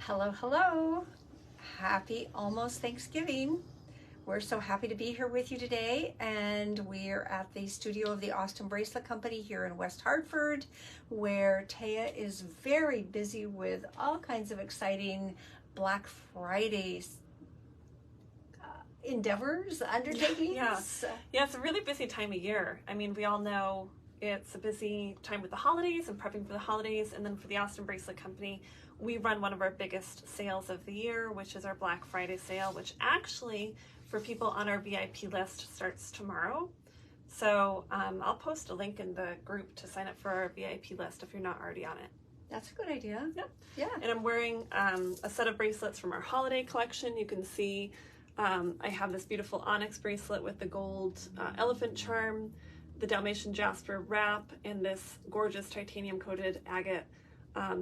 Hello, hello. Happy almost Thanksgiving. We're so happy to be here with you today, and we're at the studio of the Austin Bracelet Company here in West Hartford, where Taia is very busy with all kinds of exciting Black Friday endeavors, undertakings. Yeah, it's a really busy time of year. I mean, we all know it's a busy time with the holidays and prepping for the holidays, and then for the Austin Bracelet Company, we run one of our biggest sales of the year, which is our Black Friday sale, which actually, for people on our VIP list, starts tomorrow. So I'll post a link in the group to sign up for our VIP list if you're not already on it. That's a good idea. Yep. Yeah. And I'm wearing a set of bracelets from our holiday collection. You can see I have this beautiful onyx bracelet with the gold elephant charm, the Dalmatian jasper wrap, and this gorgeous titanium coated agate.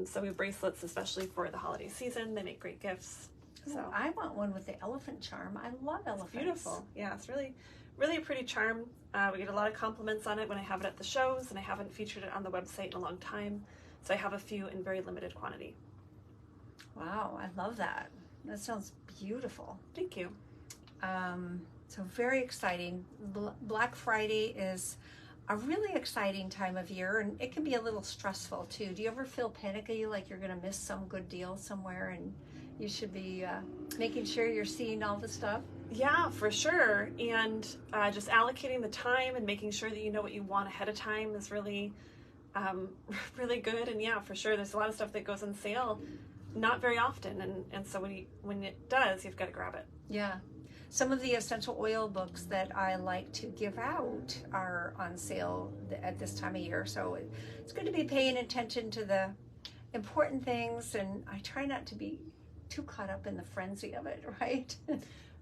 So we have bracelets especially for the holiday season. They make great gifts. So I want one with the elephant charm. I love elephants. It's beautiful. Yeah, it's really a pretty charm. We get a lot of compliments on it when I have it at the shows, and I haven't featured it on the website in a long time. So I have a few in very limited quantity. Wow, I love that. That sounds beautiful. Thank you. So very exciting. Black Friday is a really exciting time of year, and it can be a little stressful too. Do you ever feel panicky, like you're going to miss some good deal somewhere and you should be making sure you're seeing all the stuff? Yeah, for sure. And just allocating the time and making sure that you know what you want ahead of time is really, really good. And yeah, for sure, there's a lot of stuff that goes on sale not very often. And so when it does, you've got to grab it. Yeah. Some of the essential oil books that I like to give out are on sale at this time of year. So it's good to be paying attention to the important things, and I try not to be too caught up in the frenzy of it, right?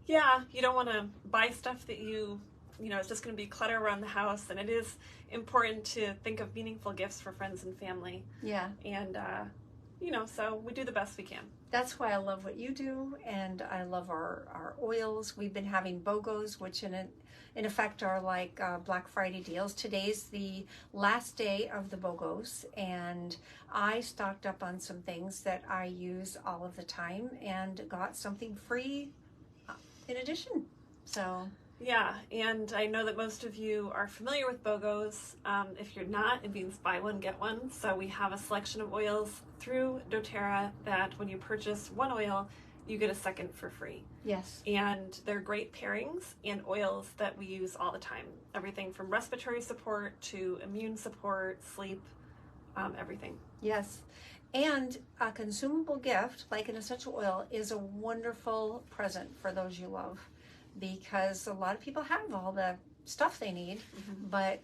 Yeah, you don't want to buy stuff that it's just going to be clutter around the house, and it is important to think of meaningful gifts for friends and family. Yeah. And, so we do the best we can. That's why I love what you do, and I love our oils. We've been having BOGOs, which in effect are like Black Friday deals. Today's the last day of the BOGOs, and I stocked up on some things that I use all of the time and got something free in addition. So yeah, and I know that most of you are familiar with BOGOs. If you're not, it means buy one, get one. So we have a selection of oils through doTERRA that when you purchase one oil, you get a second for free. Yes. And they're great pairings and oils that we use all the time. Everything from respiratory support to immune support, sleep, everything. Yes. And a consumable gift like an essential oil is a wonderful present for those you love, because a lot of people have all the stuff they need, but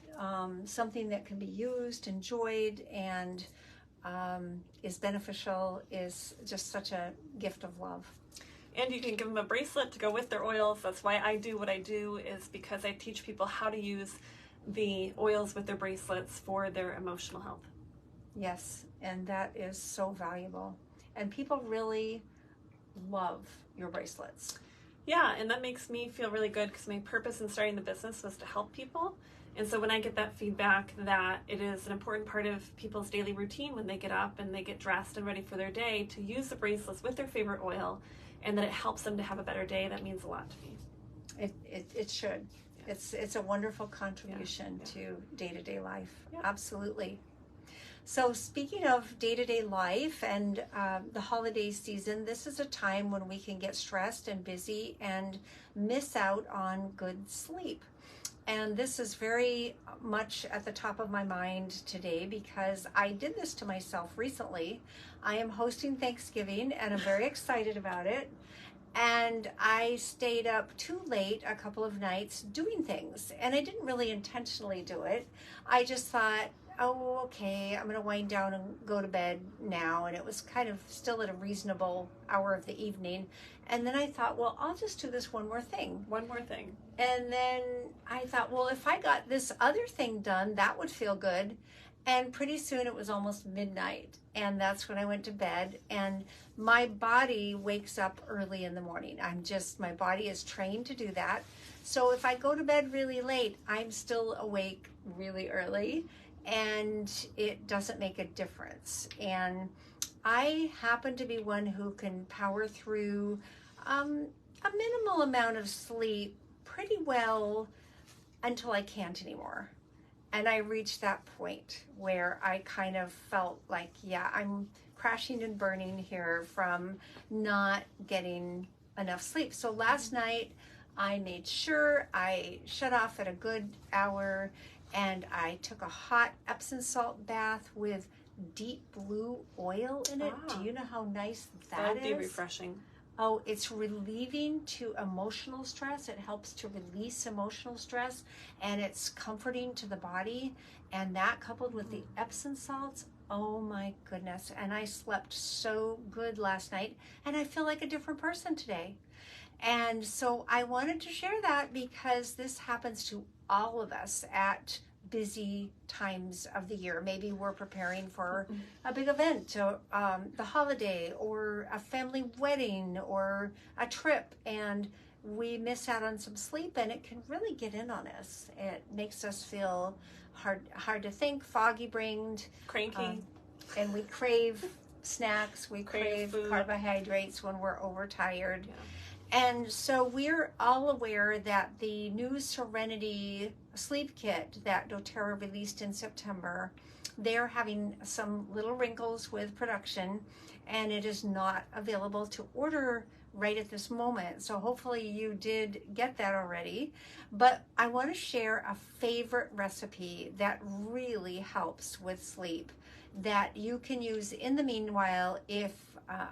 something that can be used, enjoyed, and is beneficial is just such a gift of love. And you can give them a bracelet to go with their oils. That's why I do what I do, is because I teach people how to use the oils with their bracelets for their emotional health. Yes, and that is so valuable. And people really love your bracelets. Yeah, and that makes me feel really good, because my purpose in starting the business was to help people. And so when I get that feedback that it is an important part of people's daily routine when they get up and they get dressed and ready for their day to use the bracelets with their favorite oil, and that it helps them to have a better day, that means a lot to me. It should. Yeah. It's a wonderful contribution to day-to-day life. Yeah. Absolutely. So speaking of day-to-day life and the holiday season, this is a time when we can get stressed and busy and miss out on good sleep. And this is very much at the top of my mind today, because I did this to myself recently. I am hosting Thanksgiving and I'm very excited about it. And I stayed up too late a couple of nights doing things, and I didn't really intentionally do it. I just thought, oh, okay, I'm going to wind down and go to bed now. And it was kind of still at a reasonable hour of the evening. And then I thought, well, I'll just do this one more thing. One more thing. And then I thought, well, if I got this other thing done, that would feel good. And pretty soon it was almost midnight. And that's when I went to bed. And my body wakes up early in the morning. My body is trained to do that. So if I go to bed really late, I'm still awake really early. And it doesn't make a difference. And I happen to be one who can power through a minimal amount of sleep pretty well until I can't anymore. And I reached that point where I kind of felt like, yeah, I'm crashing and burning here from not getting enough sleep. So last night I made sure I shut off at a good hour, and I took a hot Epsom salt bath with deep blue oil in it. Do you know how nice that would is? Be refreshing. Oh, it's relieving to emotional stress. It helps to release emotional stress, and it's comforting to the body. And that coupled with the Epsom salts, oh my goodness. And I slept so good last night, and I feel like a different person today. And so I wanted to share that because this happens to all of us at busy times of the year. Maybe we're preparing for a big event, or the holiday, or a family wedding, or a trip, and we miss out on some sleep, and it can really get in on us. It makes us feel hard to think, foggy-brained, cranky, and we crave snacks. We crave food. Carbohydrates when we're overtired. Yeah. And so we're all aware that the new Serenity sleep kit that doTERRA released in September, they're having some little wrinkles with production, and it is not available to order right at this moment. So hopefully you did get that already. But I want to share a favorite recipe that really helps with sleep that you can use in the meanwhile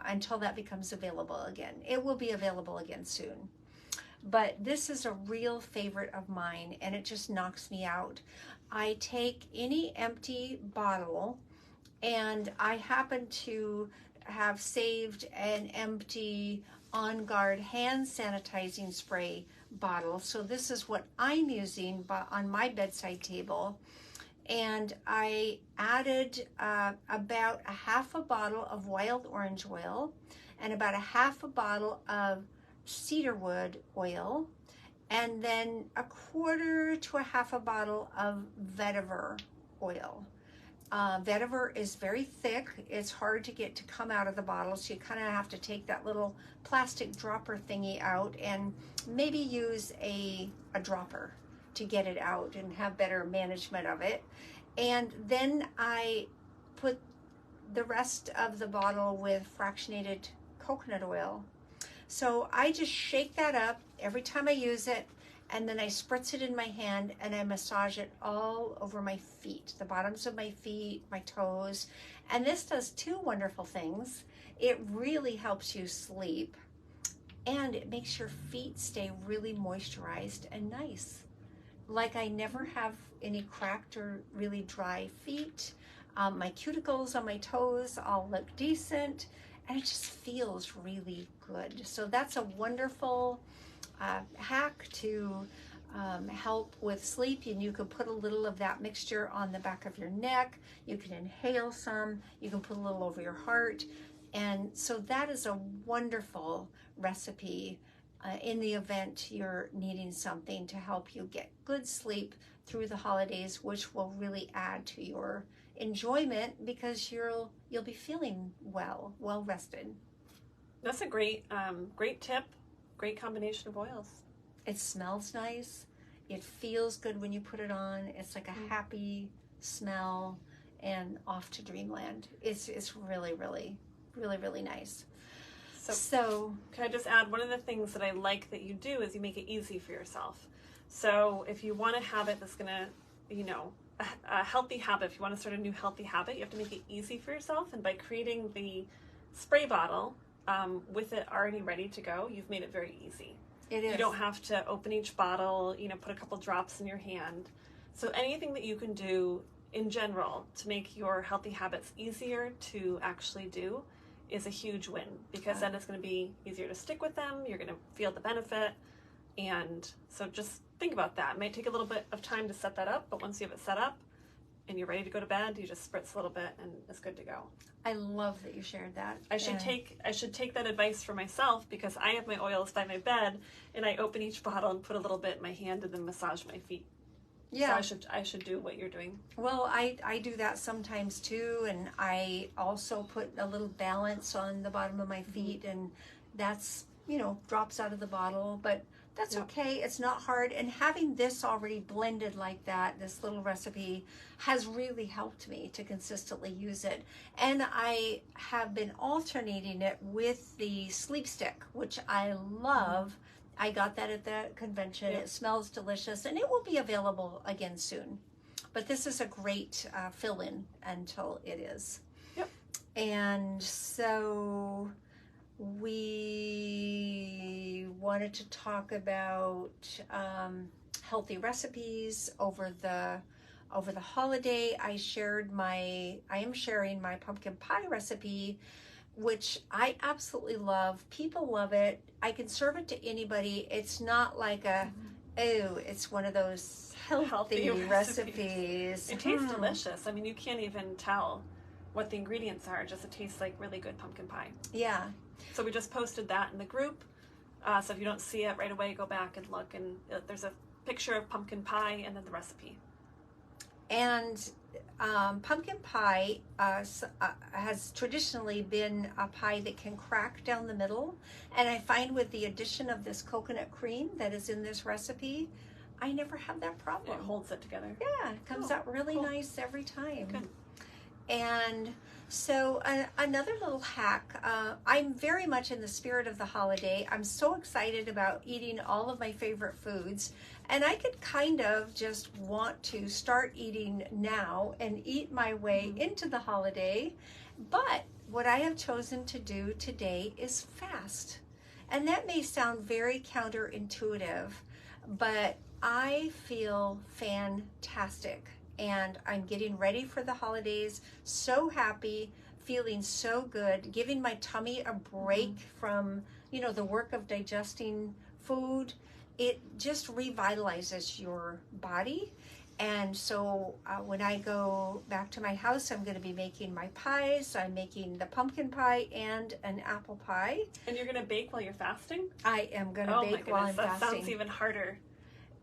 until that becomes available again. It will be available again soon. But this is a real favorite of mine, and it just knocks me out. I take any empty bottle, and I happen to have saved an empty On Guard hand sanitizing spray bottle. So this is what I'm using on my bedside table. And I added about a half a bottle of wild orange oil and about a half a bottle of cedarwood oil, and then a quarter to a half a bottle of vetiver oil. Vetiver is very thick. It's hard to get to come out of the bottle, so you kind of have to take that little plastic dropper thingy out and maybe use a dropper to get it out and have better management of it. And then I put the rest of the bottle with fractionated coconut oil. So I just shake that up every time I use it, and then I spritz it in my hand and I massage it all over my feet, the bottoms of my feet, my toes. And this does two wonderful things. It really helps you sleep, and it makes your feet stay really moisturized and nice. Like I never have any cracked or really dry feet. My cuticles on my toes all look decent, and it just feels really good. So that's a wonderful hack to help with sleep. And you can put a little of that mixture on the back of your neck. You can inhale some. You can put a little over your heart. And so that is a wonderful recipe in the event you're needing something to help you get good sleep through the holidays, which will really add to your enjoyment because you'll be feeling well rested. That's a great tip. Great combination of oils. It smells nice. It feels good when you put it on. It's like a happy smell, and off to dreamland. It's really, really, really, really nice. So can I just add, one of the things that I like that you do is you make it easy for yourself. So if you want a habit that's going to, a healthy habit, if you want to start a new healthy habit, you have to make it easy for yourself. And by creating the spray bottle with it already ready to go, you've made it very easy. It is. You don't have to open each bottle, put a couple drops in your hand. So anything that you can do in general to make your healthy habits easier to actually do is a huge win, because then it's going to be easier to stick with them. You're going to feel the benefit. And so just think about that. It might take a little bit of time to set that up, but once you have it set up and you're ready to go to bed, you just spritz a little bit and it's good to go. I love that you shared that. I should take that advice for myself, because I have my oils by my bed and I open each bottle and put a little bit in my hand and then massage my feet. Yeah. So I should do what you're doing. Well, I do that sometimes too, and I also put a little balance on the bottom of my feet, and that's, drops out of the bottle, but that's okay. It's not hard. And having this already blended like that, this little recipe, has really helped me to consistently use it. And I have been alternating it with the sleep stick, which I love. I got that at the convention. It smells delicious, and it will be available again soon. But this is a great fill-in until it is. Yep. And so we wanted to talk about healthy recipes over the holiday. I am sharing my pumpkin pie recipe, which I absolutely love. People love it. I can serve it to anybody. It's not like it's one of those healthy recipes. It tastes delicious. I mean, you can't even tell what the ingredients are. Just it tastes like really good pumpkin pie. Yeah. So we just posted that in the group. So if you don't see it right away, go back and look. And there's a picture of pumpkin pie and then the recipe. And pumpkin pie has traditionally been a pie that can crack down the middle. And I find with the addition of this coconut cream that is in this recipe, I never have that problem. It holds it together. Yeah, it comes out really nice every time. Good. And so another little hack, I'm very much in the spirit of the holiday. I'm so excited about eating all of my favorite foods. And I could kind of just want to start eating now and eat my way into the holiday. But what I have chosen to do today is fast. And that may sound very counterintuitive, but I feel fantastic. And I'm getting ready for the holidays, so happy, feeling so good, giving my tummy a break from, the work of digesting food. It just revitalizes your body. And so when I go back to my house, I'm going to be making my pies. I'm making the pumpkin pie and an apple pie. And you're going to bake while you're fasting? I am going to bake while I'm fasting. That sounds even harder.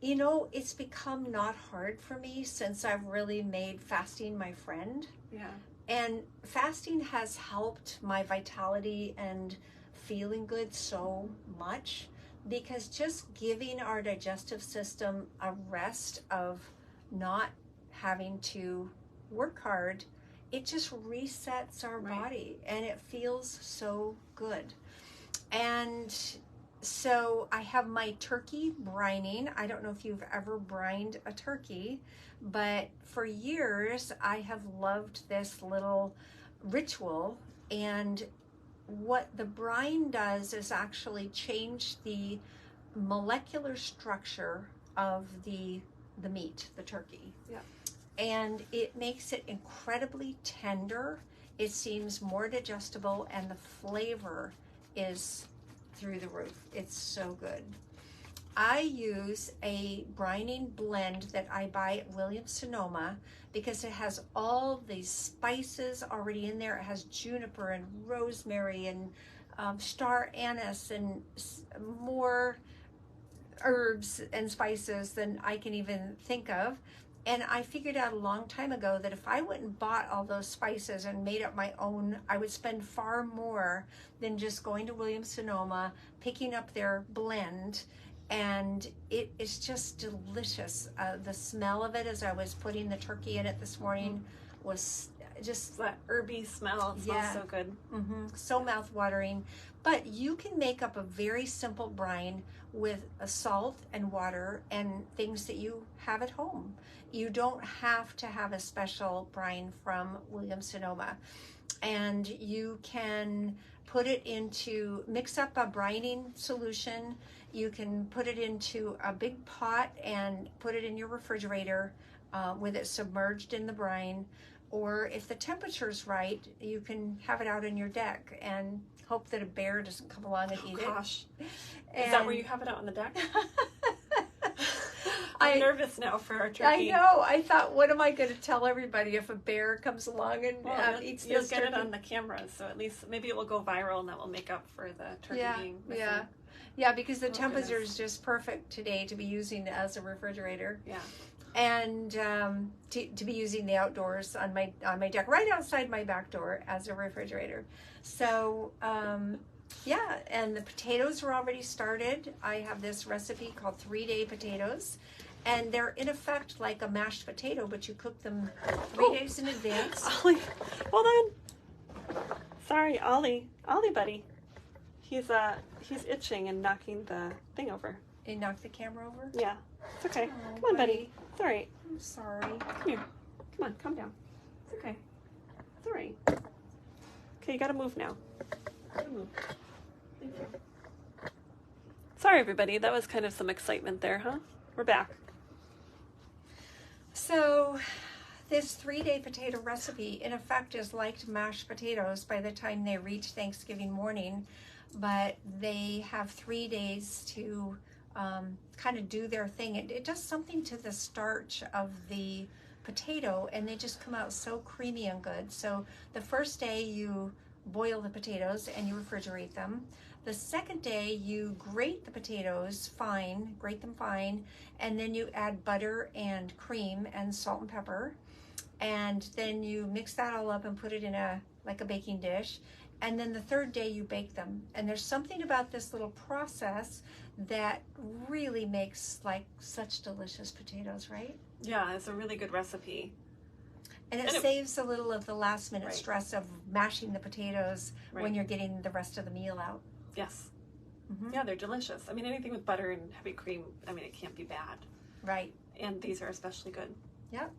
It's become not hard for me since I've really made fasting my friend. Yeah. And fasting has helped my vitality and feeling good so much, because just giving our digestive system a rest of not having to work hard, it just resets our body, and it feels so good. And so I have my turkey brining. I don't know if you've ever brined a turkey, but for years I have loved this little ritual. And what the brine does is actually change the molecular structure of the meat, the turkey. Yeah. And it makes it incredibly tender. It seems more digestible, and the flavor is through the roof. It's so good. I use a brining blend that I buy at Williams-Sonoma because it has all these spices already in there. It has juniper and rosemary and star anise and more herbs and spices than I can even think of. And I figured out a long time ago that if I went and bought all those spices and made up my own, I would spend far more than just going to Williams-Sonoma, picking up their blend. And it is just delicious. The smell of it as I was putting the turkey in it this morning was just that herby smell. It smells so good. So mouth-watering. But you can make up a very simple brine with a salt and water and things that you have at home. You don't have to have a special brine from Williams-Sonoma. And you can put it mix up a brining solution. You can put it into a big pot and put it in your refrigerator with it submerged in the brine. Or if the temperature's right, you can have it out on your deck and hope that a bear doesn't come along and eat it. Gosh. Is that where you have it out on the deck? I'm nervous now for our turkey. I know. I thought, what am I going to tell everybody if a bear comes along and eats this turkey? You'll get it on the camera, so at least maybe it will go viral, and that will make up for the turkey being missing. Yeah, because the temperature is just perfect today to be using as a refrigerator. Yeah. and to be using the outdoors on my deck right outside my back door as a refrigerator. So yeah, and the potatoes are already started. I have this recipe called 3-day potatoes, and they're in effect like a mashed potato, but you cook them 3 days in advance. Ollie, hold on. Sorry, Ollie, buddy. He's itching and knocking the thing over. You knocked the camera over? Yeah, it's okay. Oh, Come on, buddy. It's all right. I'm sorry. Come here. Come on, calm down. It's okay. It's all right. Okay, you gotta move now. Gotta move. Thank you. Sorry, everybody. That was kind of some excitement there, huh? We're back. So this 3-day potato recipe, in effect, is like mashed potatoes by the time they reach Thanksgiving morning, but they have 3 days to kind of do their thing. It does something to the starch of the potato, and they just come out so creamy and good. So the first day you boil the potatoes and you refrigerate them. The second day you grate the potatoes fine, grate them fine, and then you add butter and cream and salt and pepper, and then you mix that all up and put it in a baking dish. And then the third day you bake them. And there's something about this little process that really makes like such delicious potatoes, right? Yeah, it's a really good recipe. And it saves a little of the last minute Right. stress of mashing the potatoes Right. when you're getting the rest of the meal out. Yes. Mm-hmm. Yeah, they're delicious. I mean, anything with butter and heavy cream, I mean, it can't be bad. Right. And these are especially good. Yep.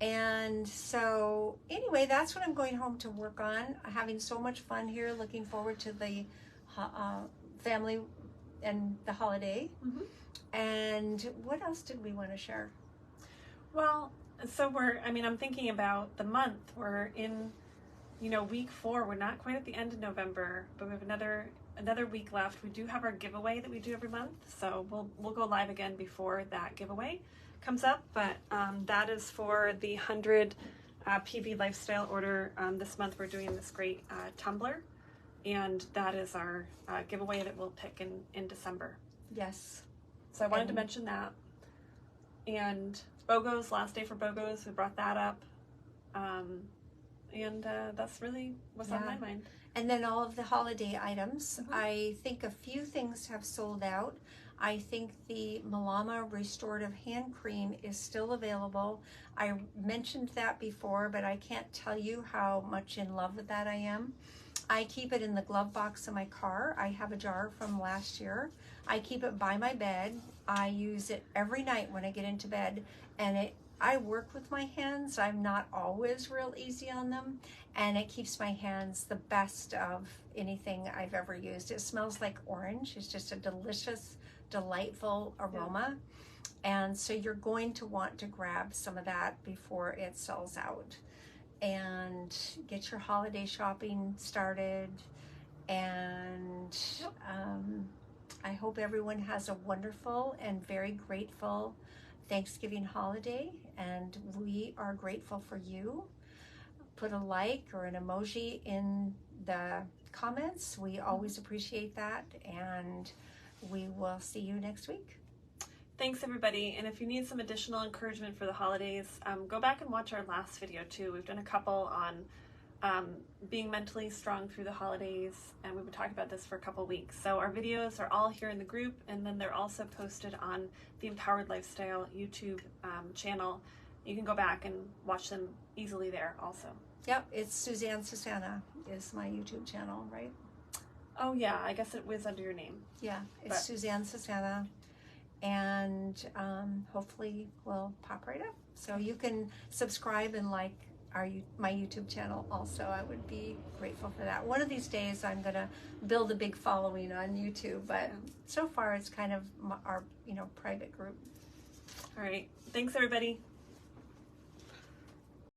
And so anyway, that's what I'm going home to work on. Having so much fun here. Looking forward to the family and the holiday. Mm-hmm. And what else did we want to share? Well, so I'm thinking about the month. We're in, week 4. We're not quite at the end of November, but we have another week left. We do have our giveaway that we do every month. So we'll go live again before that giveaway comes up. But that is for the 100 PV lifestyle order. This month we're doing this great tumbler. And that is our giveaway that we'll pick in December. Yes. So I wanted to mention that. And BOGO's, last day for BOGO's, we brought that up. And that's really what's on my mind. And then all of the holiday items. Mm-hmm. I think a few things have sold out. I think the Malama Restorative Hand Cream is still available. I mentioned that before, but I can't tell you how much in love with that I am. I keep it in the glove box of my car. I have a jar from last year. I keep it by my bed. I use it every night when I get into bed, and I work with my hands. I'm not always real easy on them, and it keeps my hands the best of anything I've ever used. It smells like orange. It's just a delicious, delightful aroma. Yeah. And so you're going to want to grab some of that before it sells out. And get your holiday shopping started. And I hope everyone has a wonderful and very grateful Thanksgiving holiday, and we are grateful for you. Put a like or an emoji in the comments. We always appreciate that, and we will see you next week. Thanks, everybody. And if you need some additional encouragement for the holidays, go back and watch our last video too. We've done a couple on being mentally strong through the holidays, and we've been talking about this for a couple weeks. So our videos are all here in the group, and then they're also posted on the Empowered Lifestyle YouTube channel. You can go back and watch them easily there also. Yep, it's Susanne Susanna is my YouTube channel, right? Oh yeah, I guess it was under your name. Yeah, it's Susanne Susanna, and hopefully will pop right up. So you can subscribe and like my YouTube channel also. I would be grateful for that. One of these days I'm gonna build a big following on YouTube, but so far it's kind of our private group. All right, thanks everybody.